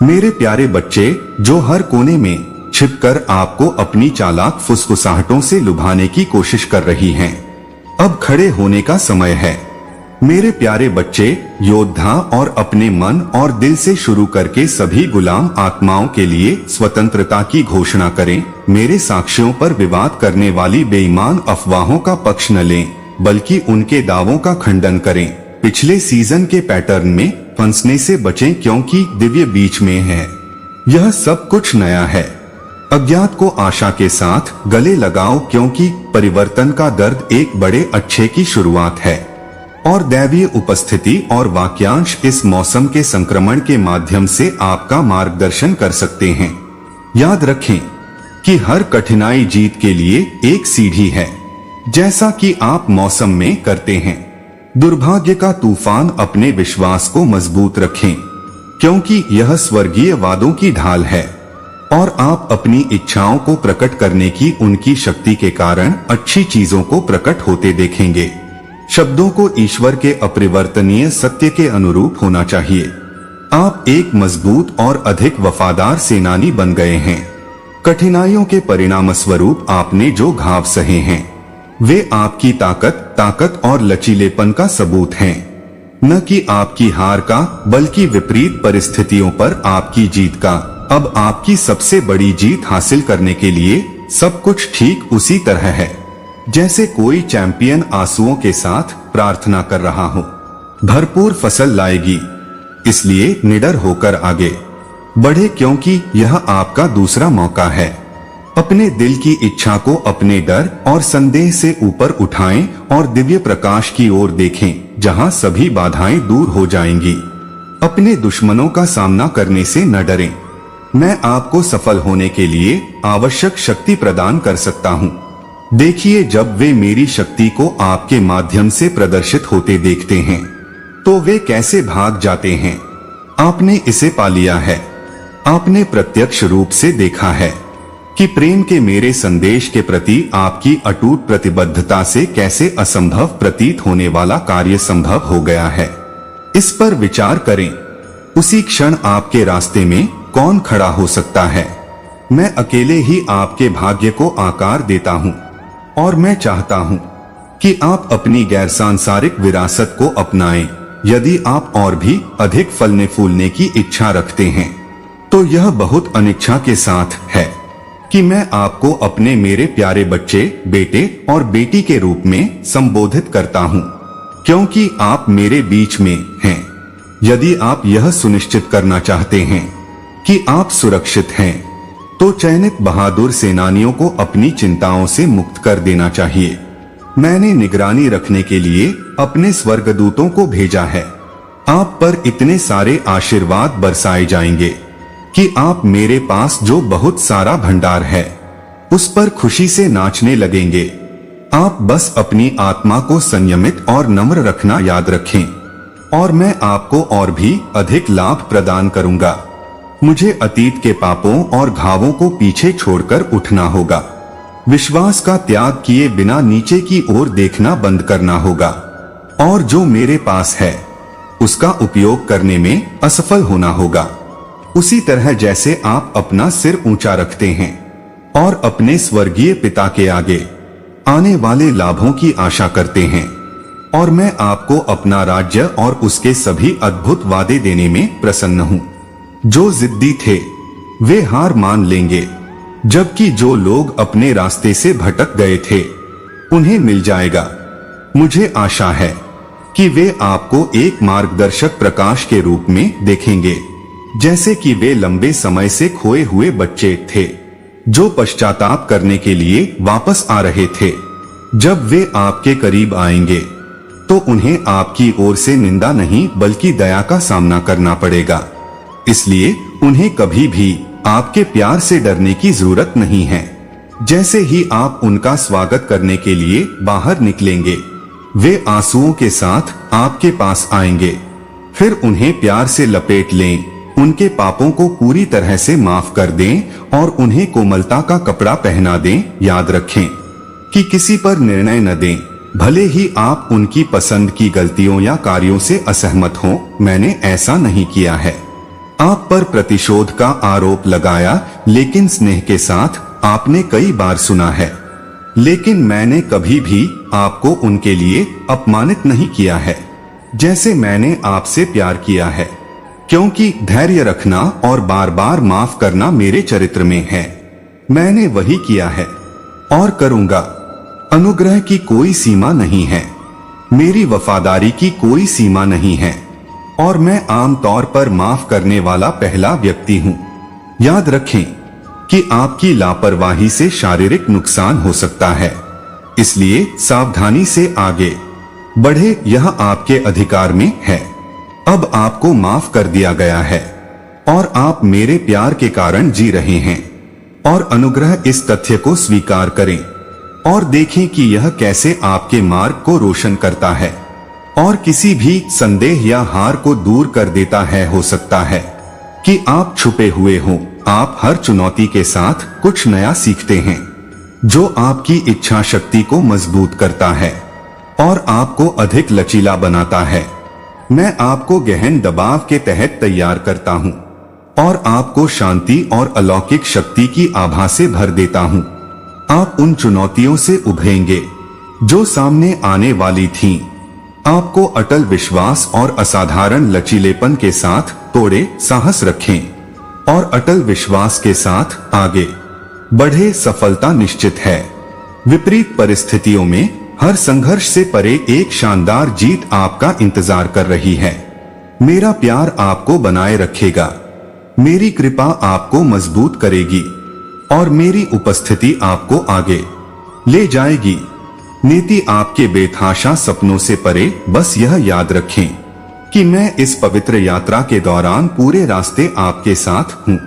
मेरे प्यारे बच्चे, जो हर कोने में छिपकर आपको अपनी चालाक फुसफुसाहटों से लुभाने की कोशिश कर रही हैं, अब खड़े होने का समय है। मेरे प्यारे बच्चे, योद्धा और अपने मन और दिल से शुरू करके सभी गुलाम आत्माओं के लिए स्वतंत्रता की घोषणा करें। मेरे साक्ष्यों पर विवाद करने वाली बेईमान अफवाहों का पक्ष न लें, बल्कि उनके दावों का खंडन करें। पिछले सीजन के पैटर्न में फंसने से बचें, क्योंकि दिव्य बीच में है। यह सब कुछ नया है। अज्ञात को आशा के साथ गले लगाओ, क्योंकि परिवर्तन का दर्द एक बड़े अच्छे की शुरुआत है। और दैवीय उपस्थिति और वाक्यांश इस मौसम के संक्रमण के माध्यम से आपका मार्गदर्शन कर सकते हैं। याद रखें कि हर कठिनाई जीत के लिए एक सीढ़ी है, जैसा कि आप मौसम में करते हैं। दुर्भाग्य का तूफान अपने विश्वास को मजबूत रखें, क्योंकि यह स्वर्गीय वादों की ढाल है और आप अपनी इच्छाओं को प्रकट करने की उनकी शक्ति के कारण अच्छी चीजों को प्रकट होते देखेंगे। शब्दों को ईश्वर के अपरिवर्तनीय सत्य के अनुरूप होना चाहिए। आप एक मजबूत और अधिक वफादार सेनानी बन गए हैं। कठिनाइयों के परिणाम स्वरूप आपने जो घाव सहे हैं, वे आपकी ताकत और लचीलेपन का सबूत हैं, न कि आपकी हार का, बल्कि विपरीत परिस्थितियों पर आपकी जीत का। अब आपकी सबसे बड़ी जीत हासिल करने के लिए सब कुछ ठीक उसी तरह है जैसे कोई चैंपियन आंसुओं के साथ प्रार्थना कर रहा हो। भरपूर फसल लाएगी, इसलिए निडर होकर आगे बढ़े, क्योंकि यह आपका दूसरा मौका है। अपने दिल की इच्छा को अपने डर और संदेह से ऊपर उठाएं और दिव्य प्रकाश की ओर देखें, जहां सभी बाधाएं दूर हो जाएंगी। अपने दुश्मनों का सामना करने से न डरें। मैं आपको सफल होने के लिए आवश्यक शक्ति प्रदान कर सकता हूं। देखिए, जब वे मेरी शक्ति को आपके माध्यम से प्रदर्शित होते देखते हैं, तो वे कैसे भाग जाते हैं। आपने इसे पा लिया है। आपने प्रत्यक्ष रूप से देखा है कि प्रेम के मेरे संदेश के प्रति आपकी अटूट प्रतिबद्धता से कैसे असंभव प्रतीत होने वाला कार्य संभव हो गया है। इस पर विचार करें। उसी क्षण आपके रास्ते में कौन खड़ा हो सकता है? मैं अकेले ही आपके भाग्य को आकार देता हूँ, और मैं चाहता हूँ कि आप अपनी गैर सांसारिक विरासत को अपनाएं। यदि आप और भी अधिक फलने फूलने की इच्छा रखते हैं, तो यह बहुत अनिच्छा के साथ है कि मैं आपको अपने मेरे प्यारे बच्चे, बेटे और बेटी के रूप में संबोधित करता हूँ, क्योंकि आप मेरे बीच में हैं। यदि आप यह सुनिश्चित करना चाहते हैं कि आप सुरक्षित हैं, तो चयनित बहादुर सेनानियों को अपनी चिंताओं से मुक्त कर देना चाहिए। मैंने निगरानी रखने के लिए अपने स्वर्गदूतों को भेजा है। आप पर इतने सारे आशीर्वाद बरसाए जाएंगे कि आप मेरे पास जो बहुत सारा भंडार है, उस पर खुशी से नाचने लगेंगे। आप बस अपनी आत्मा को संयमित और नम्र रखना याद रखें, और मैं आपको और भी अधिक लाभ प्रदान करूंगा। मुझे अतीत के पापों और घावों को पीछे छोड़कर उठना होगा। विश्वास का त्याग किए बिना नीचे की ओर देखना बंद करना होगा, और जो मेरे पास है उसका उपयोग करने में असफल होना होगा। उसी तरह जैसे आप अपना सिर ऊंचा रखते हैं और अपने स्वर्गीय पिता के आगे आने वाले लाभों की आशा करते हैं, और मैं आपको अपना राज्य और उसके सभी अद्भुत वादे देने में प्रसन्न हूँ। जो जिद्दी थे वे हार मान लेंगे, जबकि जो लोग अपने रास्ते से भटक गए थे उन्हें मिल जाएगा। मुझे आशा है कि वे आपको एक मार्गदर्शक प्रकाश के रूप में देखेंगे, जैसे कि वे लंबे समय से खोए हुए बच्चे थे जो पश्चाताप करने के लिए वापस आ रहे थे। जब वे आपके करीब आएंगे, तो उन्हें आपकी ओर से निंदा नहीं बल्कि दया का सामना करना पड़ेगा। इसलिए उन्हें कभी भी आपके प्यार से डरने की जरूरत नहीं है। जैसे ही आप उनका स्वागत करने के लिए बाहर निकलेंगे, वे आंसुओं के साथ आपके पास आएंगे। फिर उन्हें प्यार से लपेट लें, उनके पापों को पूरी तरह से माफ कर दें और उन्हें कोमलता का कपड़ा पहना दें। याद रखें कि किसी पर निर्णय न दें, भले ही आप उनकी पसंद की गलतियों या कार्यों से असहमत हों। मैंने ऐसा नहीं किया है। आप पर प्रतिशोध का आरोप लगाया, लेकिन स्नेह के साथ आपने कई बार सुना है। लेकिन मैंने कभी भी आपको उनके लिए अपमानित नहीं किया है, जैसे मैंने आपसे प्यार किया है, क्योंकि धैर्य रखना और बार बार माफ करना मेरे चरित्र में है। मैंने वही किया है और करूंगा। अनुग्रह की कोई सीमा नहीं है, मेरी वफादारी की कोई सीमा नहीं है, और मैं आमतौर पर माफ करने वाला पहला व्यक्ति हूँ। याद रखें कि आपकी लापरवाही से शारीरिक नुकसान हो सकता है, इसलिए सावधानी से आगे बढ़े, यह आपके अधिकार में है। अब आपको माफ कर दिया गया है और आप मेरे प्यार के कारण जी रहे हैं, और अनुग्रह इस तथ्य को स्वीकार करें और देखें कि यह कैसे आपके मार्ग को रोशन करता है और किसी भी संदेह या हार को दूर कर देता है। हो सकता है कि आप छुपे हुए हो, आप हर चुनौती के साथ कुछ नया सीखते हैं जो आपकी इच्छा शक्ति को मजबूत करता है और आपको अधिक लचीला बनाता है। मैं आपको गहन दबाव के तहत तैयार करता हूँ और आपको शांति और अलौकिक शक्ति की आभा से भर देता हूँ। आप उन चुनौतियों से उभरेंगे जो सामने आने वाली थीं। आपको अटल विश्वास और असाधारण लचीलेपन के साथ तोड़े, साहस रखें और अटल विश्वास के साथ आगे बढ़े। सफलता निश्चित है। विपरीत परिस्थितियों में हर संघर्ष से परे एक शानदार जीत आपका इंतजार कर रही है। मेरा प्यार आपको बनाए रखेगा, मेरी कृपा आपको मजबूत करेगी और मेरी उपस्थिति आपको आगे ले जाएगी। नीति आपके बेतहाशा सपनों से परे। बस यह याद रखें कि मैं इस पवित्र यात्रा के दौरान पूरे रास्ते आपके साथ हूँ,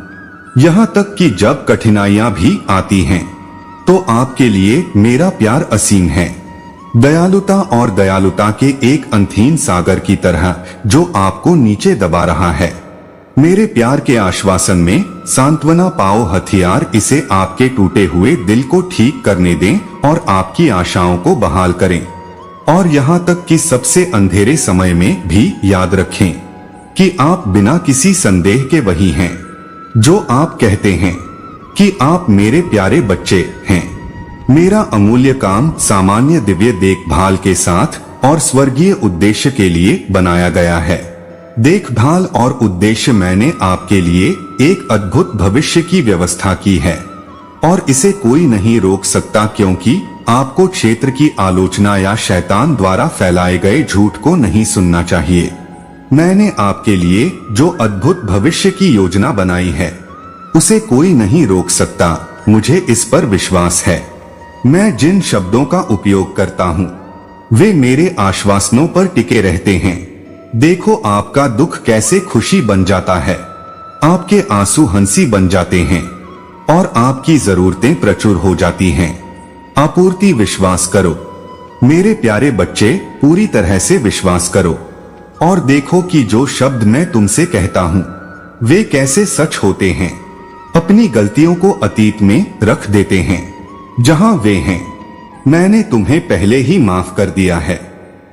यहाँ तक कि जब कठिनाइयां भी आती हैं तो आपके लिए मेरा असीम असीम है। दयालुता और दयालुता के एक अनथीन सागर की तरह जो आपको नीचे दबा रहा है। मेरे प्यार के आश्वासन में सांत्वना पाओ। हथियार इसे आपके टूटे हुए दिल को ठीक करने दें और आपकी आशाओं को बहाल करें। और यहाँ तक कि सबसे अंधेरे समय में भी याद रखें कि आप बिना किसी संदेह के वही हैं जो आप कहते हैं कि आप मेरे प्यारे बच्चे हैं। मेरा अमूल्य काम सामान्य दिव्य देखभाल के साथ और स्वर्गीय उद्देश्य के लिए बनाया गया है। देखभाल और उद्देश्य मैंने आपके लिए एक अद्भुत भविष्य की व्यवस्था की है और इसे कोई नहीं रोक सकता, क्योंकि आपको क्षेत्र की आलोचना या शैतान द्वारा फैलाए गए झूठ को नहीं सुनना चाहिए। मैंने आपके लिए जो अद्भुत भविष्य की योजना बनाई है उसे कोई नहीं रोक सकता, मुझे इस पर विश्वास है। मैं जिन शब्दों का उपयोग करता हूँ वे मेरे आश्वासनों पर टिके रहते हैं। देखो आपका दुख कैसे खुशी बन जाता है, आपके आंसू हंसी बन जाते हैं और आपकी जरूरतें प्रचुर हो जाती हैं। आपूर्ति विश्वास करो मेरे प्यारे बच्चे, पूरी तरह से विश्वास करो और देखो कि जो शब्द मैं तुमसे कहता हूँ वे कैसे सच होते हैं। अपनी गलतियों को अतीत में रख देते हैं जहां वे हैं। मैंने तुम्हें पहले ही माफ कर दिया है,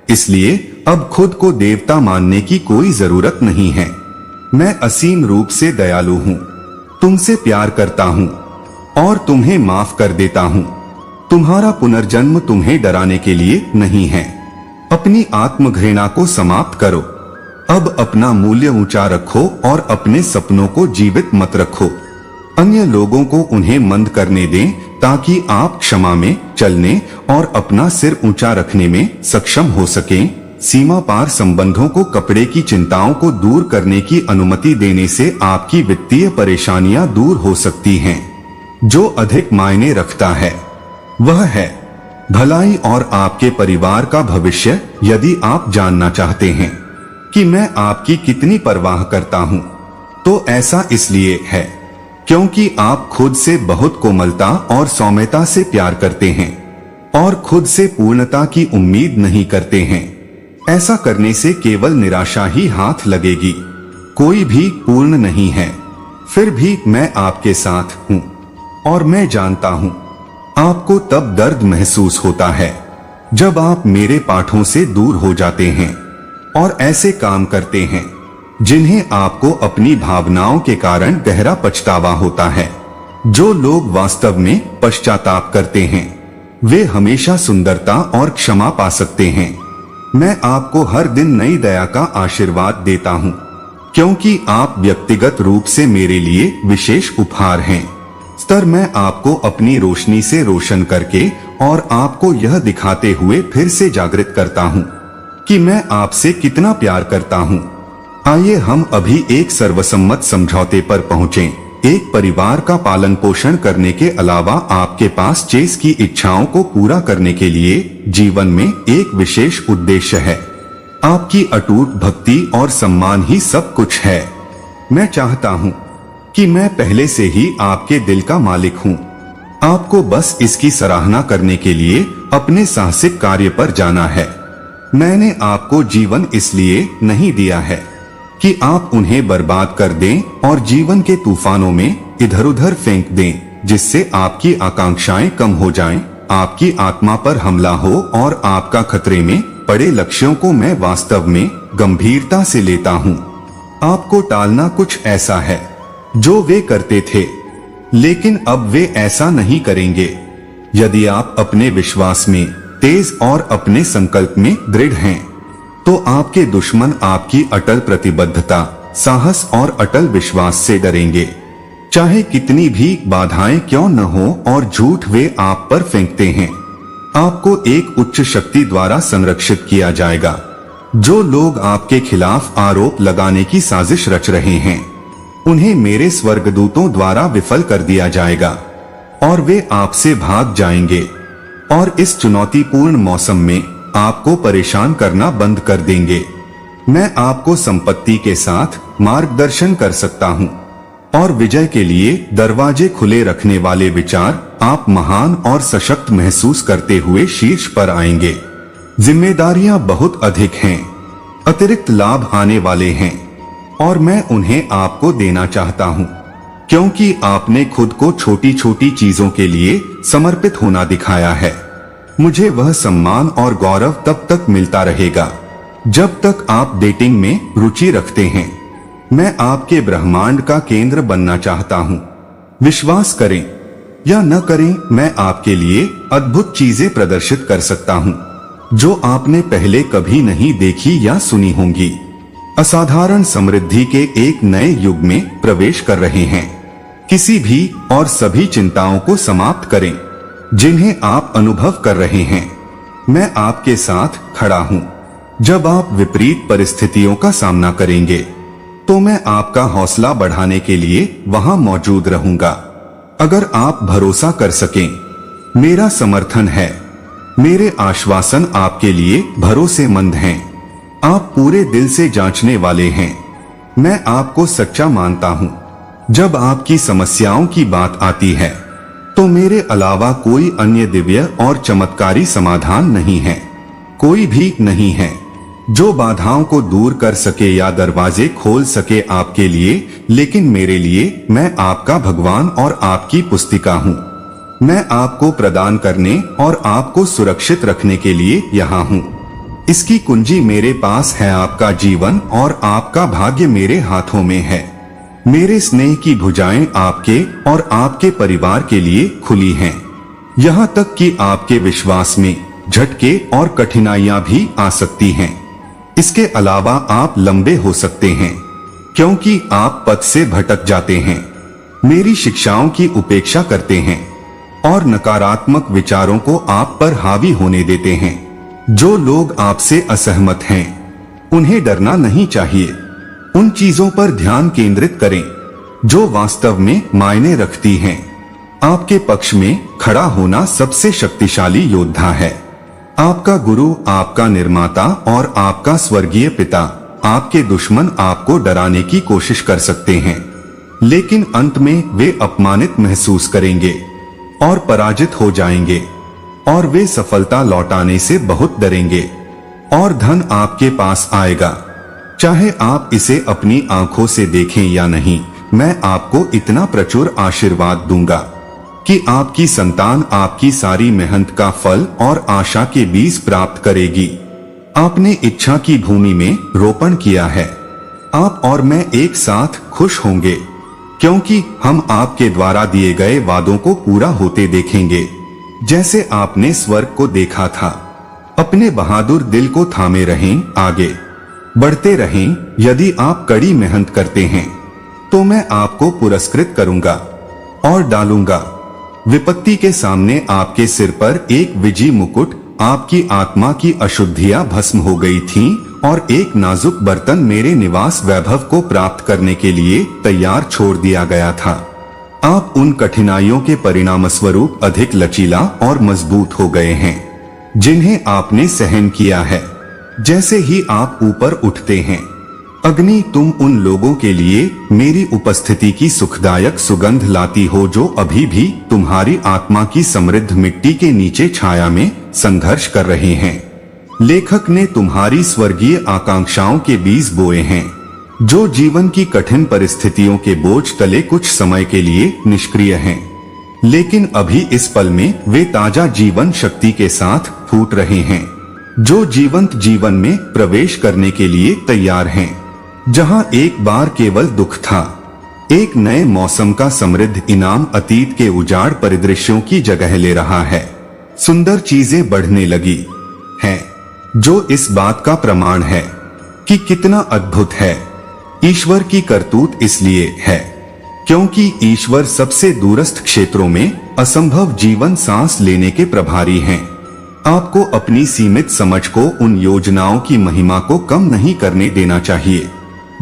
इसलिए अब खुद को देवता मानने की कोई जरूरत नहीं है। मैं असीम रूप से दयालु हूँ, तुमसे प्यार करता हूँ और तुम्हें माफ कर देता हूँ। तुम्हारा पुनर्जन्म तुम्हें डराने के लिए नहीं है। अपनी आत्मघृणा को समाप्त करो। अब अपना मूल्य ऊंचा रखो और अपने सपनों को जीवित मत रखो। अन्य लोगों को उन्हें मंद करने दें ताकि आप क्षमा में चलने और अपना सिर ऊंचा रखने में सक्षम हो सकें। सीमा पार संबंधों को, कपड़े की चिंताओं को दूर करने की अनुमति देने से आपकी वित्तीय परेशानियां दूर हो सकती हैं। जो अधिक मायने रखता है वह है भलाई और आपके परिवार का भविष्य। यदि आप जानना चाहते हैं कि मैं आपकी कितनी परवाह करता हूं, तो ऐसा इसलिए है क्योंकि आप खुद से बहुत कोमलता और सौम्यता से प्यार करते हैं और खुद से पूर्णता की उम्मीद नहीं करते हैं। ऐसा करने से केवल निराशा ही हाथ लगेगी, कोई भी पूर्ण नहीं है। फिर भी मैं आपके साथ हूँ और मैं जानता हूँ आपको तब दर्द महसूस होता है जब आप मेरे पाठों से दूर हो जाते हैं और ऐसे काम करते हैं जिन्हें आपको अपनी भावनाओं के कारण गहरा पछतावा होता है। जो लोग वास्तव में पश्चाताप करते हैं वे हमेशा सुंदरता और क्षमा पा सकते हैं। मैं आपको हर दिन नई दया का आशीर्वाद देता हूँ, क्योंकि आप व्यक्तिगत रूप से मेरे लिए विशेष उपहार हैं। स्तर मैं आपको अपनी रोशनी से रोशन करके और आपको यह दिखाते हुए फिर से जागृत करता हूँ कि मैं आपसे कितना प्यार करता हूँ। आइए हम अभी एक सर्वसम्मत समझौते पर पहुँचें। एक परिवार का पालन पोषण करने के अलावा आपके पास चेस की इच्छाओं को पूरा करने के लिए जीवन में एक विशेष उद्देश्य है। आपकी अटूट भक्ति और सम्मान ही सब कुछ है। मैं चाहता हूँ कि मैं पहले से ही आपके दिल का मालिक हूँ। आपको बस इसकी सराहना करने के लिए अपने साहसिक कार्य पर जाना है। मैंने आपको जीवन इसलिए नहीं दिया है कि आप उन्हें बर्बाद कर दें और जीवन के तूफानों में इधर उधर फेंक दें, जिससे आपकी आकांक्षाएं कम हो जाएं, आपकी आत्मा पर हमला हो और आपका खतरे में पड़े लक्ष्यों को मैं वास्तव में गंभीरता से लेता हूँ। आपको टालना कुछ ऐसा है जो वे करते थे, लेकिन अब वे ऐसा नहीं करेंगे। यदि आप अपने विश्वास में तेज और अपने संकल्प में दृढ़ हैं, तो आपके दुश्मन आपकी अटल प्रतिबद्धता, साहस और अटल विश्वास से डरेंगे। चाहे कितनी भी बाधाएं क्यों न हो और झूठ वे आप पर फेंकते हैं, आपको एक उच्च शक्ति द्वारा संरक्षित किया जाएगा। जो लोग आपके खिलाफ आरोप लगाने की साजिश रच रहे हैं, उन्हें मेरे स्वर्गदूतों द्वारा विफल कर दिया जाएगा और वे आपसे भाग जाएंगे और इस चुनौतीपूर्ण मौसम में आपको परेशान करना बंद कर देंगे। मैं आपको संपत्ति के साथ मार्गदर्शन कर सकता हूँ और विजय के लिए दरवाजे खुले रखने वाले विचार आप महान और सशक्त महसूस करते हुए शीर्ष पर आएंगे। जिम्मेदारियां बहुत अधिक हैं, अतिरिक्त लाभ आने वाले हैं और मैं उन्हें आपको देना चाहता हूँ, क्योंकि आपने खुद को छोटी छोटी चीजों के लिए समर्पित होना दिखाया है। मुझे वह सम्मान और गौरव तब तक मिलता रहेगा जब तक आप डेटिंग में रुचि रखते हैं। मैं आपके ब्रह्मांड का केंद्र बनना चाहता हूँ। विश्वास करें या न करें, मैं आपके लिए अद्भुत चीजें प्रदर्शित कर सकता हूँ जो आपने पहले कभी नहीं देखी या सुनी होंगी। असाधारण समृद्धि के एक नए युग में प्रवेश कर रहे हैं। किसी भी और सभी चिंताओं को समाप्त करें जिन्हें आप अनुभव कर रहे हैं। मैं आपके साथ खड़ा हूँ। जब आप विपरीत परिस्थितियों का सामना करेंगे, तो मैं आपका हौसला बढ़ाने के लिए वहां मौजूद रहूंगा। अगर आप भरोसा कर सकें, मेरा समर्थन है। मेरे आश्वासन आपके लिए भरोसेमंद हैं। आप पूरे दिल से जांचने वाले हैं। मैं आपको सच्चा मानता हूँ। जब आपकी समस्याओं की बात आती है, तो मेरे अलावा कोई अन्य दिव्य और चमत्कारी समाधान नहीं है। कोई भी नहीं है जो बाधाओं को दूर कर सके या दरवाजे खोल सके आपके लिए, लेकिन मेरे लिए मैं आपका भगवान और आपकी पुस्तिका हूँ। मैं आपको प्रदान करने और आपको सुरक्षित रखने के लिए यहाँ हूँ। इसकी कुंजी मेरे पास है। आपका जीवन और आपका भाग्य मेरे हाथों में है। मेरे स्नेह की भुजाएं आपके और आपके परिवार के लिए खुली हैं। यहाँ तक कि आपके विश्वास में झटके और कठिनाइयां भी आ सकती हैं। इसके अलावा आप लंबे हो सकते हैं, क्योंकि आप पथ से भटक जाते हैं, मेरी शिक्षाओं की उपेक्षा करते हैं और नकारात्मक विचारों को आप पर हावी होने देते हैं। जो लोग आपसे असहमत हैं, उन्हें डरना नहीं चाहिए। उन चीजों पर ध्यान केंद्रित करें जो वास्तव में मायने रखती हैं। आपके पक्ष में खड़ा होना सबसे शक्तिशाली योद्धा है। आपका गुरु, आपका निर्माता और आपका स्वर्गीय पिता। आपके दुश्मन आपको डराने की कोशिश कर सकते हैं, लेकिन अंत में वे अपमानित महसूस करेंगे और पराजित हो जाएंगे और वे सफलता लौटाने से बहुत डरेंगे और धन आपके पास आएगा। चाहे आप इसे अपनी आंखों से देखें या नहीं, मैं आपको इतना प्रचुर आशीर्वाद दूंगा कि आपकी संतान आपकी सारी मेहनत का फल और आशा के बीज प्राप्त करेगी। आपने इच्छा की भूमि में रोपण किया है आप और मैं एक साथ खुश होंगे, क्योंकि हम आपके द्वारा दिए गए वादों को पूरा होते देखेंगे, जैसे आपने स्वर्ग को देखा था। अपने बहादुर दिल को थामे रहें, आगे बढ़ते रहें। यदि आप कड़ी मेहनत करते हैं तो मैं आपको पुरस्कृत करूंगा और डालूंगा। विपत्ति के सामने आपके सिर पर एक विजय मुकुट, आपकी आत्मा की अशुद्धियां भस्म हो गई थीं और एक नाजुक बर्तन मेरे निवास वैभव को प्राप्त करने के लिए तैयार छोड़ दिया गया था। आप उन कठिनाइयों के परिणाम स्वरूप अधिक लचीला और मजबूत हो गए हैं, जिन्हें आपने सहन किया है। जैसे ही आप ऊपर उठते हैं, अग्नि तुम उन लोगों के लिए मेरी उपस्थिति की सुखदायक सुगंध लाती हो जो अभी भी तुम्हारी आत्मा की समृद्ध मिट्टी के नीचे छाया में संघर्ष कर रहे हैं। लेखक ने तुम्हारी स्वर्गीय आकांक्षाओं के बीज बोए हैं, जो जीवन की कठिन परिस्थितियों के बोझ तले कुछ समय के लिए निष्क्रिय हैं, लेकिन अभी इस पल में वे ताजा जीवन शक्ति के साथ फूट रहे हैं, जो जीवंत जीवन में प्रवेश करने के लिए तैयार हैं। जहां एक बार केवल दुख था, एक नए मौसम का समृद्ध इनाम अतीत के उजाड़ परिदृश्यों की जगह ले रहा है। सुंदर चीजें बढ़ने लगी हैं, जो इस बात का प्रमाण है कि कितना अद्भुत है ईश्वर की करतूत। इसलिए है क्योंकि ईश्वर सबसे दूरस्थ क्षेत्रों में असंभव जीवन सांस लेने के प्रभारी हैं। आपको अपनी सीमित समझ को उन योजनाओं की महिमा को कम नहीं करने देना चाहिए,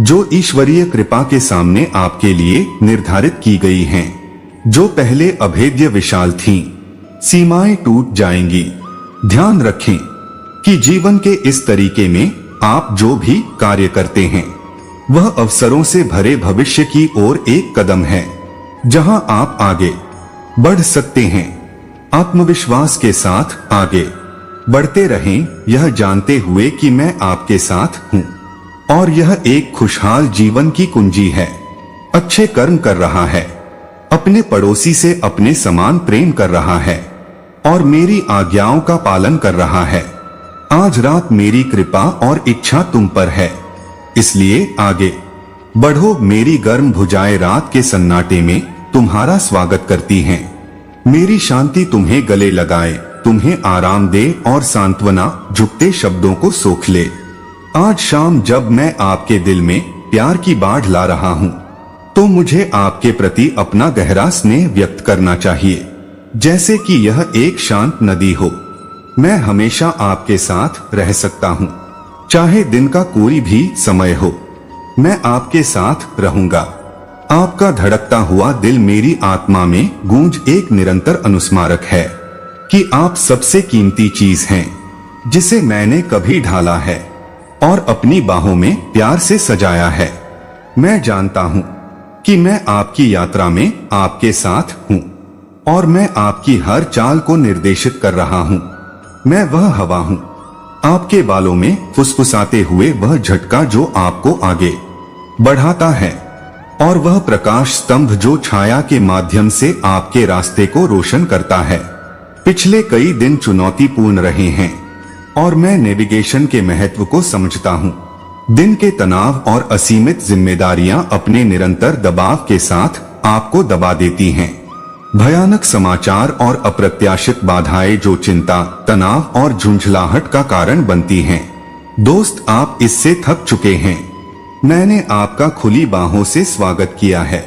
जो ईश्वरीय कृपा के सामने आपके लिए निर्धारित की गई हैं, जो पहले अभेद्य विशाल थीं। सीमाएं टूट जाएंगी। ध्यान रखें कि जीवन के इस तरीके में आप जो भी कार्य करते हैं, वह अवसरों से भरे भविष्य की ओर एक कदम है, जहां आप आगे बढ़ सकते हैं। आत्मविश्वास के साथ आगे बढ़ते रहें, यह जानते हुए कि मैं आपके साथ हूँ और यह एक खुशहाल जीवन की कुंजी है। अच्छे कर्म कर रहा है, अपने पड़ोसी से अपने समान प्रेम कर रहा है और मेरी आज्ञाओं का पालन कर रहा है। आज रात मेरी कृपा और इच्छा तुम पर है, इसलिए आगे बढ़ो। मेरी गर्म भुजाएं रात के सन्नाटे में तुम्हारा स्वागत करती हैं। मेरी शांति तुम्हें गले लगाए, तुम्हें आराम दे और सांत्वना झुकते शब्दों को सोख ले। आज शाम जब मैं आपके दिल में प्यार की बाढ़ ला रहा हूँ, तो मुझे आपके प्रति अपना गहरा स्नेह व्यक्त करना चाहिए, जैसे कि यह एक शांत नदी हो। मैं हमेशा आपके साथ रह सकता हूँ, चाहे दिन का कोई भी समय हो, मैं आपके साथ रहूंगा। आपका धड़कता हुआ दिल मेरी आत्मा में गूंज एक निरंतर अनुस्मारक है कि आप सबसे कीमती चीज हैं, जिसे मैंने कभी ढाला है और अपनी बाहों में प्यार से सजाया है। मैं जानता हूँ कि मैं आपकी यात्रा में आपके साथ हूँ और मैं आपकी हर चाल को निर्देशित कर रहा हूँ। मैं वह हवा हूँ, आपके बालों में फुसफुसाते हुए वह झटका जो आपको आगे बढ़ाता है, और वह प्रकाश स्तंभ जो छाया के माध्यम से आपके रास्ते को रोशन करता है। पिछले कई दिन चुनौतीपूर्ण रहे हैं और मैं नेविगेशन के महत्व को समझता हूँ। दिन के तनाव और असीमित जिम्मेदारियां अपने निरंतर दबाव के साथ आपको दबा देती हैं। भयानक समाचार और अप्रत्याशित बाधाएं जो चिंता, तनाव और झुंझलाहट का कारण बनती हैं। दोस्त, आप इससे थक चुके हैं। मैंने आपका खुली बाहों से स्वागत किया है,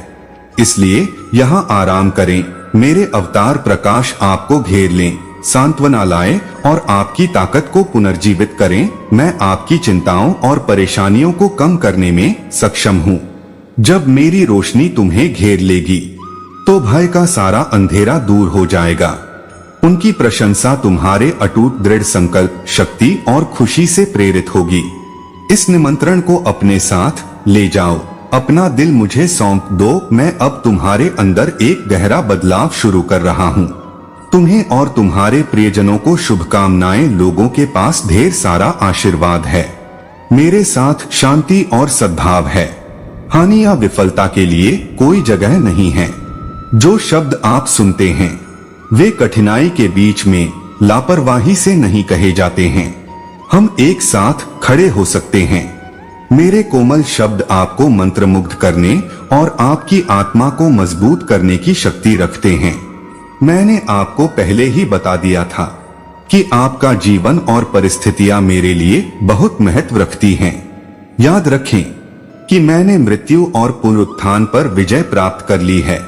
इसलिए यहाँ आराम करें। मेरे अवतार प्रकाश आपको घेर लें, सांत्वना लाए और आपकी ताकत को पुनर्जीवित करें। मैं आपकी चिंताओं और परेशानियों को कम करने में सक्षम हूँ। जब मेरी रोशनी तुम्हें घेर लेगी, तो भय का सारा अंधेरा दूर हो जाएगा। उनकी प्रशंसा तुम्हारे अटूट दृढ़ संकल्प, शक्ति और खुशी से प्रेरित होगी। इस निमंत्रण को अपने साथ ले जाओ। अपना दिल मुझे सौंप दो। मैं अब तुम्हारे अंदर एक गहरा बदलाव शुरू कर रहा हूँ। तुम्हें और तुम्हारे प्रियजनों को शुभकामनाएं। लोगों के पास ढेर सारा आशीर्वाद है। मेरे साथ शांति और सद्भाव है। हानि या विफलता के लिए कोई जगह नहीं है। जो शब्द आप सुनते हैं, वे कठिनाई के बीच में लापरवाही से नहीं कहे जाते हैं। हम एक साथ खड़े हो सकते हैं। मेरे कोमल शब्द आपको मंत्रमुग्ध करने और आपकी आत्मा को मजबूत करने की शक्ति रखते हैं। मैंने आपको पहले ही बता दिया था कि आपका जीवन और परिस्थितियां मेरे लिए बहुत महत्व रखती हैं। याद रखें कि मैंने मृत्यु और पुनरुत्थान पर विजय प्राप्त कर ली है,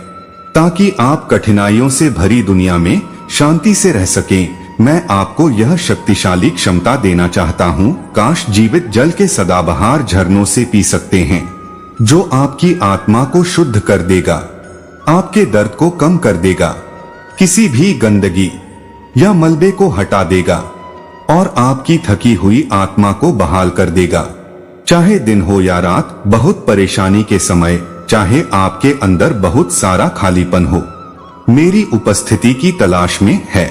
ताकि आप कठिनाइयों से भरी दुनिया में शांति से रह सकें। मैं आपको यह शक्तिशाली क्षमता देना चाहता हूँ। काश जीवित जल के सदाबहार झरनों से पी सकते हैं, जो आपकी आत्मा को शुद्ध कर देगा, आपके दर्द को कम कर देगा, किसी भी गंदगी या मलबे को हटा देगा और आपकी थकी हुई आत्मा को बहाल कर देगा। चाहे दिन हो या रात, बहुत परेशानी के समय, चाहे आपके अंदर बहुत सारा खालीपन हो, मेरी उपस्थिति की तलाश में है।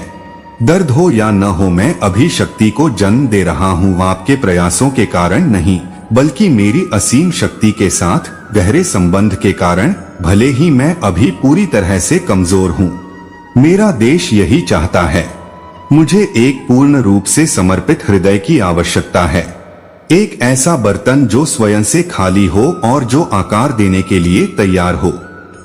दर्द हो या न हो, मैं अभी शक्ति को जन्म दे रहा हूँ, आपके प्रयासों के कारण नहीं, बल्कि मेरी असीम शक्ति के साथ गहरे संबंध के कारण। भले ही मैं अभी पूरी तरह से कमजोर हूँ, मेरा देश यही चाहता है। मुझे एक पूर्ण रूप से समर्पित हृदय की आवश्यकता है, एक ऐसा बर्तन जो स्वयं से खाली हो और जो आकार देने के लिए तैयार हो।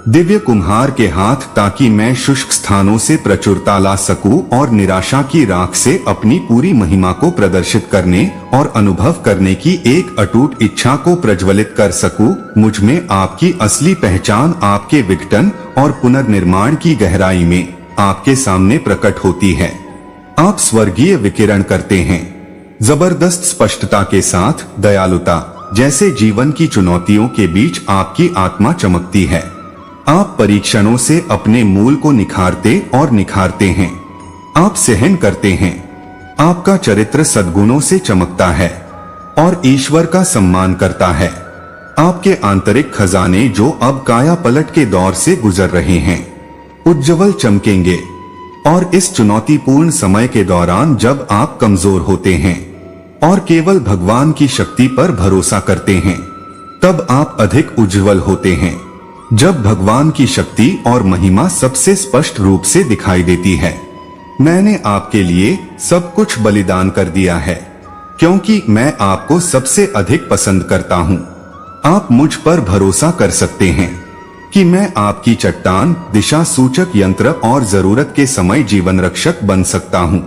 दिव्य कुम्हार के हाथ, ताकि मैं शुष्क स्थानों से प्रचुरता ला सकूं और निराशा की राख से अपनी पूरी महिमा को प्रदर्शित करने और अनुभव करने की एक अटूट इच्छा को प्रज्वलित कर सकूं। मुझ में आपकी असली पहचान आपके विघटन और पुनर्निर्माण की गहराई में आपके सामने प्रकट होती है। आप स्वर्गीय विकिरण करते हैं, जबरदस्त स्पष्टता के साथ दयालुता जैसे जीवन की चुनौतियों के बीच आपकी आत्मा चमकती है। आप परीक्षणों से अपने मूल को निखारते और निखारते हैं। आप सहन करते हैं, आपका चरित्र सद्गुणों से चमकता है और ईश्वर का सम्मान करता है। आपके आंतरिक खजाने, जो अब काया पलट के दौर से गुजर रहे हैं, उज्जवल चमकेंगे। और इस चुनौतीपूर्ण समय के दौरान, जब आप कमजोर होते हैं और केवल भगवान की शक्ति पर भरोसा करते हैं, तब आप अधिक उज्जवल होते हैं। जब भगवान की शक्ति और महिमा सबसे स्पष्ट रूप से दिखाई देती है। मैंने आपके लिए सब कुछ बलिदान कर दिया है, क्योंकि मैं आपको सबसे अधिक पसंद करता हूँ। आप मुझ पर भरोसा कर सकते हैं कि मैं आपकी चट्टान, दिशा सूचक यंत्र और जरूरत के समय जीवन रक्षक बन सकता हूँ।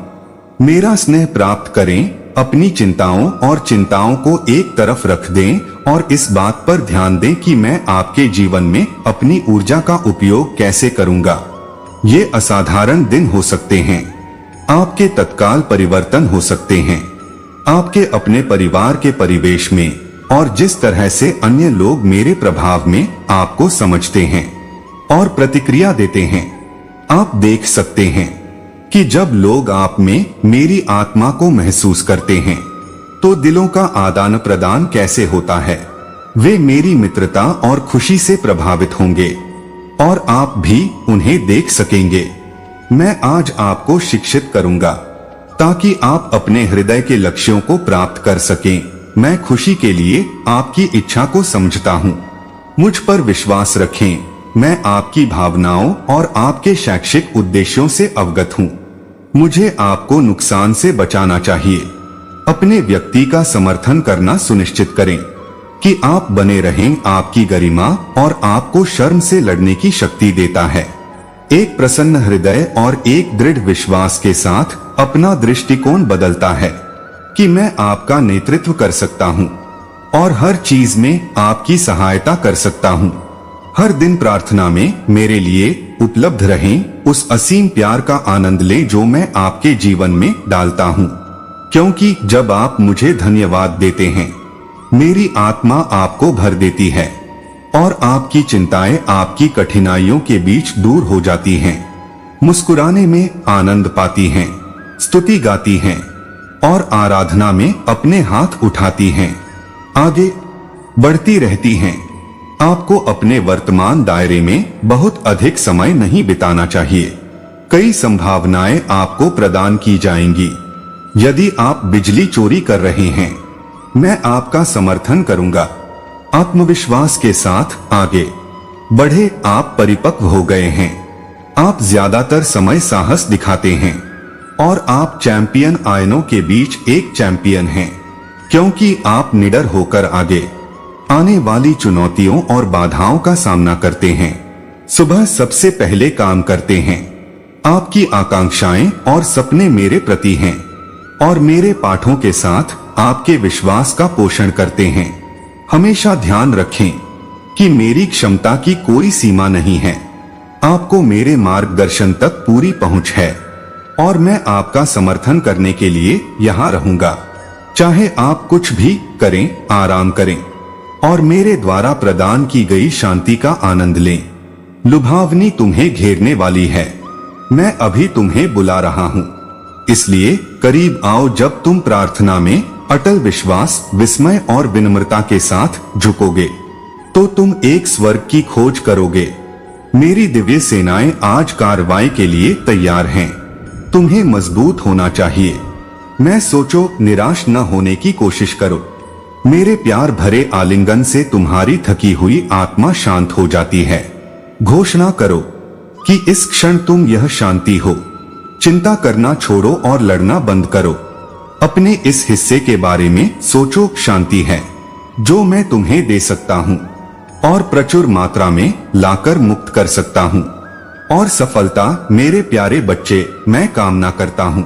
मेरा स्नेह प्राप्त करें, अपनी चिंताओं और चिंताओं को एक तरफ रख दें और इस बात पर ध्यान दें कि मैं आपके जीवन में अपनी ऊर्जा का उपयोग कैसे करूंगा। ये असाधारण दिन हो सकते हैं, आपके तत्काल परिवर्तन हो सकते हैं, आपके अपने परिवार के परिवेश में और जिस तरह से अन्य लोग मेरे प्रभाव में आपको समझते हैं और प्रतिक्रिया देते हैं। आप देख सकते हैं कि जब लोग आप में मेरी आत्मा को महसूस करते हैं, तो दिलों का आदान प्रदान कैसे होता है। वे मेरी मित्रता और खुशी से प्रभावित होंगे और आप भी उन्हें देख सकेंगे। मैं आज आपको शिक्षित करूंगा ताकि आप अपने हृदय के लक्ष्यों को प्राप्त कर सकें। मैं खुशी के लिए आपकी इच्छा को समझता हूँ। मुझ पर विश्वास रखें, मैं आपकी भावनाओं और आपके शैक्षिक उद्देश्यों से अवगत हूँ। मुझे आपको नुकसान से बचाना चाहिए। अपने व्यक्ति का समर्थन करना सुनिश्चित करें कि आप बने रहें। आपकी गरिमा और आपको शर्म से लड़ने की शक्ति देता है। एक प्रसन्न हृदय और एक दृढ़ विश्वास के साथ अपना दृष्टिकोण बदलता है कि मैं आपका नेतृत्व कर सकता हूँ और हर चीज में आपकी सहायता कर सकता हूँ। हर दिन प्रार्थना में मेरे लिए उपलब्ध रहें। उस असीम प्यार का आनंद लें जो मैं आपके जीवन में डालता हूँ, क्योंकि जब आप मुझे धन्यवाद देते हैं, मेरी आत्मा आपको भर देती है और आपकी चिंताएं आपकी कठिनाइयों के बीच दूर हो जाती हैं। मुस्कुराने में आनंद पाती हैं, स्तुति गाती हैं और आराधना में अपने हाथ उठाती हैं, आगे बढ़ती रहती हैं। आपको अपने वर्तमान दायरे में बहुत अधिक समय नहीं बिताना चाहिए। कई संभावनाएं आपको प्रदान की जाएंगी। यदि आप बिजली चोरी कर रहे हैं, मैं आपका समर्थन करूंगा। आत्मविश्वास के साथ आगे बढ़े। आप परिपक्व हो गए हैं। आप ज्यादातर समय साहस दिखाते हैं और आप चैंपियन आयनों के बीच एक चैंपियन हैं, क्योंकि आप निडर होकर आगे आने वाली चुनौतियों और बाधाओं का सामना करते हैं। सुबह सबसे पहले काम करते हैं। आपकी आकांक्षाएं और सपने मेरे प्रति हैं और मेरे पाठों के साथ आपके विश्वास का पोषण करते हैं। हमेशा ध्यान रखें कि मेरी क्षमता की कोई सीमा नहीं है। आपको मेरे मार्गदर्शन तक पूरी पहुंच है और मैं आपका समर्थन करने के लिए यहाँ रहूंगा। चाहे आप कुछ भी करें, आराम करें और मेरे द्वारा प्रदान की गई शांति का आनंद लें। लुभावनी तुम्हें घेरने वाली है। मैं अभी तुम्हें बुला रहा हूँ, इसलिए करीब आओ। जब तुम प्रार्थना में अटल विश्वास, विस्मय और विनम्रता के साथ झुकोगे तो तुम एक स्वर्ग की खोज करोगे। मेरी दिव्य सेनाएं आज कार्रवाई के लिए तैयार हैं। तुम्हें मजबूत होना चाहिए। मैं सोचो, निराश न होने की कोशिश करो। मेरे प्यार भरे आलिंगन से तुम्हारी थकी हुई आत्मा शांत हो जाती है। घोषणा करो कि इस क्षण तुम यह शांति हो। चिंता करना छोड़ो और लड़ना बंद करो। अपने इस हिस्से के बारे में सोचो। शांति है जो मैं तुम्हें दे सकता हूँ और प्रचुर मात्रा में लाकर मुक्त कर सकता हूँ। और सफलता, मेरे प्यारे बच्चे, मैं कामना करता हूँ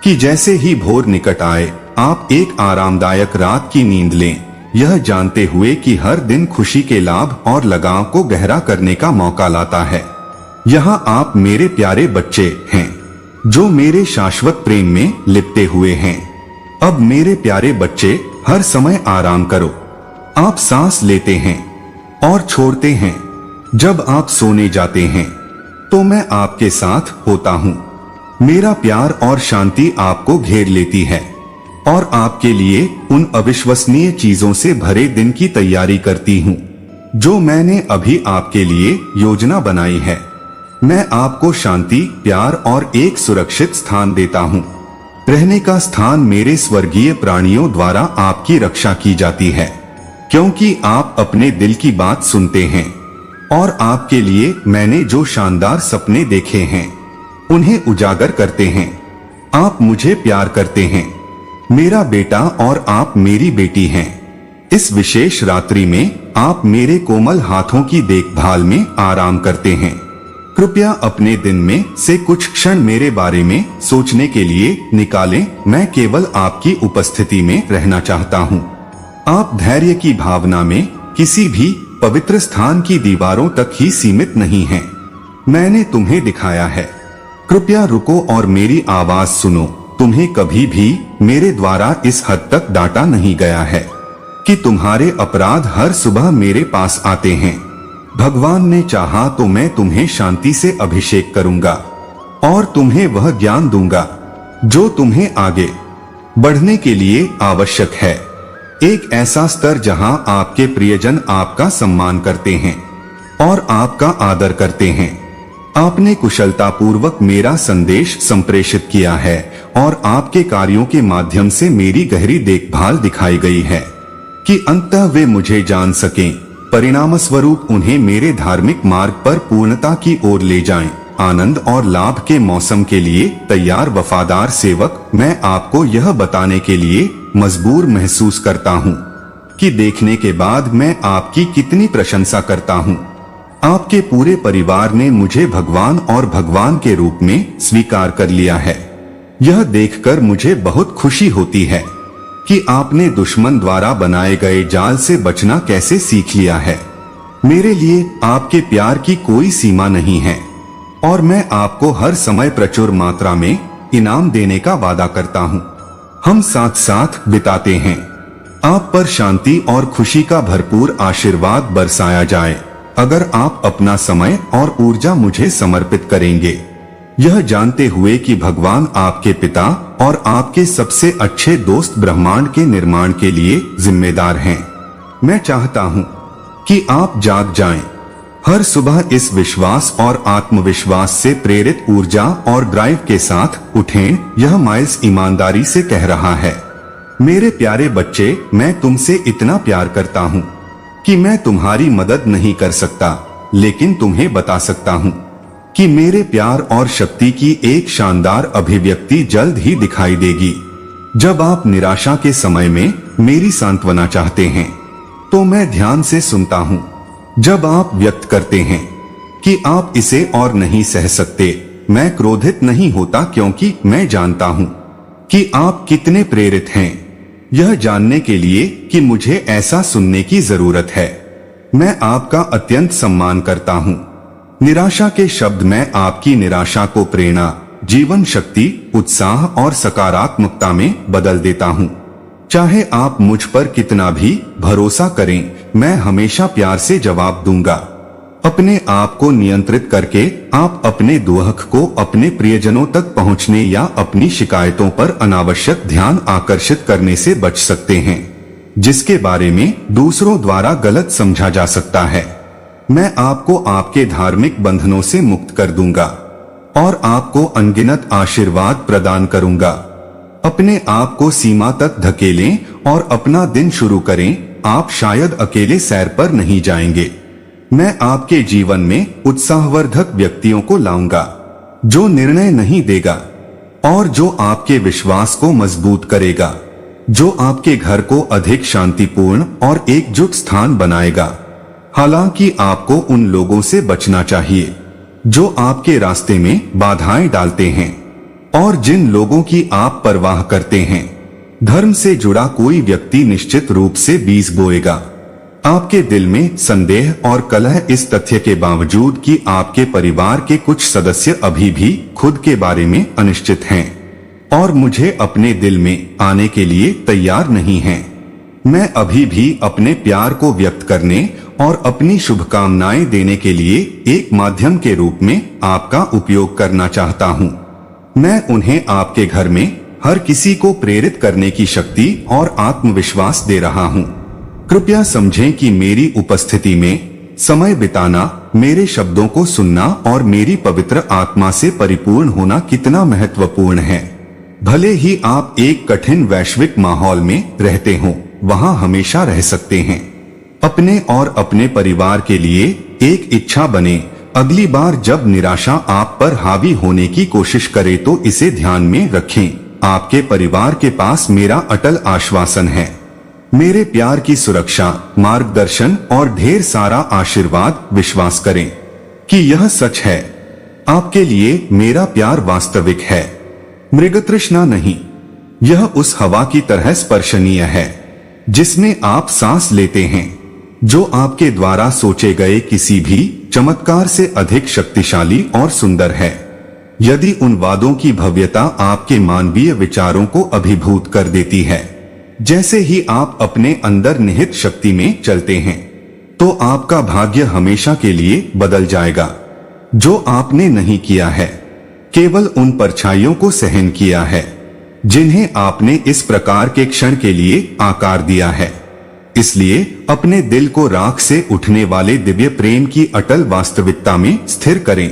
कि जैसे ही भोर निकट आए आप एक आरामदायक रात की नींद लें, यह जानते हुए कि हर दिन खुशी के लाभ और लगाव को गहरा करने का मौका लाता है। यहाँ आप मेरे प्यारे बच्चे हैं जो मेरे शाश्वत प्रेम में लिपटे हुए हैं। अब मेरे प्यारे बच्चे, हर समय आराम करो। आप सांस लेते हैं और छोड़ते हैं। जब आप सोने जाते हैं तो मैं आपके साथ होता हूँ। मेरा प्यार और शांति आपको घेर लेती है और आपके लिए उन अविश्वसनीय चीजों से भरे दिन की तैयारी करती हूँ जो मैंने अभी आपके लिए योजना बनाई है। मैं आपको शांति, प्यार और एक सुरक्षित स्थान देता हूँ। रहने का स्थान मेरे स्वर्गीय प्राणियों द्वारा आपकी रक्षा की जाती है, क्योंकि आप अपने दिल की बात सुनते हैं और आपके लिए मैंने जो शानदार सपने देखे हैं उन्हें उजागर करते हैं। आप मुझे प्यार करते हैं, मेरा बेटा, और आप मेरी बेटी हैं। इस विशेष रात्रि में आप मेरे कोमल हाथों की देखभाल में आराम करते हैं। कृपया अपने दिन में से कुछ क्षण मेरे बारे में सोचने के लिए निकालें। मैं केवल आपकी उपस्थिति में रहना चाहता हूँ। आप धैर्य की भावना में किसी भी पवित्र स्थान की दीवारों तक ही सीमित नहीं हैं। मैंने तुम्हें दिखाया है। कृपया रुको और मेरी आवाज सुनो। तुम्हें कभी भी मेरे द्वारा इस हद तक डांटा नहीं गया है कि तुम्हारे अपराध हर सुबह मेरे पास आते हैं। भगवान ने चाहा तो मैं तुम्हें शांति से अभिषेक करूंगा और तुम्हें वह ज्ञान दूंगा जो तुम्हें आगे बढ़ने के लिए आवश्यक है। एक ऐसा स्तर जहां आपके प्रियजन आपका सम्मान करते हैं और आपका आदर करते हैं। आपने कुशलतापूर्वक मेरा संदेश संप्रेषित किया है और आपके कार्यों के माध्यम से मेरी गहरी देखभाल दिखाई गई है कि अंततः वे मुझे जान सकें। परिणाम स्वरूप उन्हें मेरे धार्मिक मार्ग पर पूर्णता की ओर ले जाएं। आनंद और लाभ के मौसम के लिए तैयार वफादार सेवक, मैं आपको यह बताने के लिए मजबूर महसूस करता हूँ कि देखने के बाद मैं आपकी कितनी प्रशंसा करता हूँ। आपके पूरे परिवार ने मुझे भगवान और भगवान के रूप में स्वीकार कर लिया है। यह देखकर मुझे बहुत खुशी होती है कि आपने दुश्मन द्वारा बनाए गए जाल से बचना कैसे सीख लिया है। मेरे लिए आपके प्यार की कोई सीमा नहीं है और मैं आपको हर समय प्रचुर मात्रा में इनाम देने का वादा करता हूँ। हम साथ साथ बिताते हैं। आप पर शांति और खुशी का भरपूर आशीर्वाद बरसाया जाए अगर आप अपना समय और ऊर्जा मुझे समर्पित करेंगे, यह जानते हुए कि भगवान आपके पिता और आपके सबसे अच्छे दोस्त ब्रह्मांड के निर्माण के लिए जिम्मेदार हैं। मैं चाहता हूं कि आप जाग जाएं। हर सुबह इस विश्वास और आत्मविश्वास से प्रेरित ऊर्जा और ड्राइव के साथ उठें। यह माइल्स ईमानदारी से कह रहा है। मेरे प्यारे बच्चे, मैं तुमसे इतना प्यार करता हूं कि मैं तुम्हारी मदद नहीं कर सकता, लेकिन तुम्हें बता सकता हूं कि मेरे प्यार और शक्ति की एक शानदार अभिव्यक्ति जल्द ही दिखाई देगी। जब आप निराशा के समय में मेरी सांत्वना चाहते हैं तो मैं ध्यान से सुनता हूँ। जब आप व्यक्त करते हैं कि आप इसे और नहीं सह सकते, मैं क्रोधित नहीं होता, क्योंकि मैं जानता हूँ कि आप कितने प्रेरित हैं यह जानने के लिए कि मुझे ऐसा सुनने की जरूरत है। मैं आपका अत्यंत सम्मान करता हूँ। निराशा के शब्द, मैं आपकी निराशा को प्रेरणा, जीवन शक्ति, उत्साह और सकारात्मकता में बदल देता हूँ। चाहे आप मुझ पर कितना भी भरोसा करें, मैं हमेशा प्यार से जवाब दूंगा। अपने आप को नियंत्रित करके आप अपने दुख को अपने प्रियजनों तक पहुंचने या अपनी शिकायतों पर अनावश्यक ध्यान आकर्षित करने से बच सकते हैं, जिसके बारे में दूसरों द्वारा गलत समझा जा सकता है। मैं आपको आपके धार्मिक बंधनों से मुक्त कर दूंगा और आपको अनगिनत आशीर्वाद प्रदान करूंगा। अपने आप को सीमा तक धकेलें और अपना दिन शुरू करें। आप शायद अकेले सैर पर नहीं जाएंगे। मैं आपके जीवन में उत्साहवर्धक व्यक्तियों को लाऊंगा जो निर्णय नहीं देगा और जो आपके विश्वास को मजबूत करेगा, जो आपके घर को अधिक शांतिपूर्ण और एकजुट स्थान बनाएगा। हालांकि आपको उन लोगों से बचना चाहिए जो आपके रास्ते में बाधाएं डालते हैं और जिन लोगों की आप परवाह करते हैं। धर्म से जुड़ा कोई व्यक्ति निश्चित रूप से बीज बोएगा। आपके दिल में संदेह और कलह इस तथ्य के बावजूद कि आपके परिवार के कुछ सदस्य अभी भी खुद के बारे में अनिश्चित हैं और मुझे अपने दिल में आने के लिए तैयार नहीं हैं। मैं अभी भी अपने प्यार को व्यक्त करने और अपनी शुभकामनाएं देने के लिए एक माध्यम के रूप में आपका उपयोग करना चाहता हूं। मैं उन्हें आपके घर में हर किसी को प्रेरित करने की शक्ति और आत्मविश्वास दे रहा हूं। कृपया समझें कि मेरी उपस्थिति में समय बिताना, मेरे शब्दों को सुनना और मेरी पवित्र आत्मा से परिपूर्ण होना कितना महत्वपूर्ण है। भले ही आप एक कठिन वैश्विक माहौल में रहते हों, वहां हमेशा रह सकते हैं। अपने और अपने परिवार के लिए एक इच्छा बने। अगली बार जब निराशा आप पर हावी होने की कोशिश करे तो इसे ध्यान में रखें। आपके परिवार के पास मेरा अटल आश्वासन है। मेरे प्यार की सुरक्षा, मार्गदर्शन और ढेर सारा आशीर्वाद। विश्वास करें कि यह सच है। आपके लिए मेरा प्यार वास्तविक है, मृगतृष्णा नहीं। यह उस हवा की तरह स्पर्शनीय है जिसमें आप सांस लेते हैं, जो आपके द्वारा सोचे गए किसी भी चमत्कार से अधिक शक्तिशाली और सुंदर है। यदि उन वादों की भव्यता आपके मानवीय विचारों को अभिभूत कर देती है, जैसे ही आप अपने अंदर निहित शक्ति में चलते हैं, तो आपका भाग्य हमेशा के लिए बदल जाएगा। जो आपने नहीं किया है, केवल उन परछाइयों को सहन किया है जिन्हें आपने इस प्रकार के क्षण के लिए आकार दिया है। इसलिए अपने दिल को राख से उठने वाले दिव्य प्रेम की अटल वास्तविकता में स्थिर करें।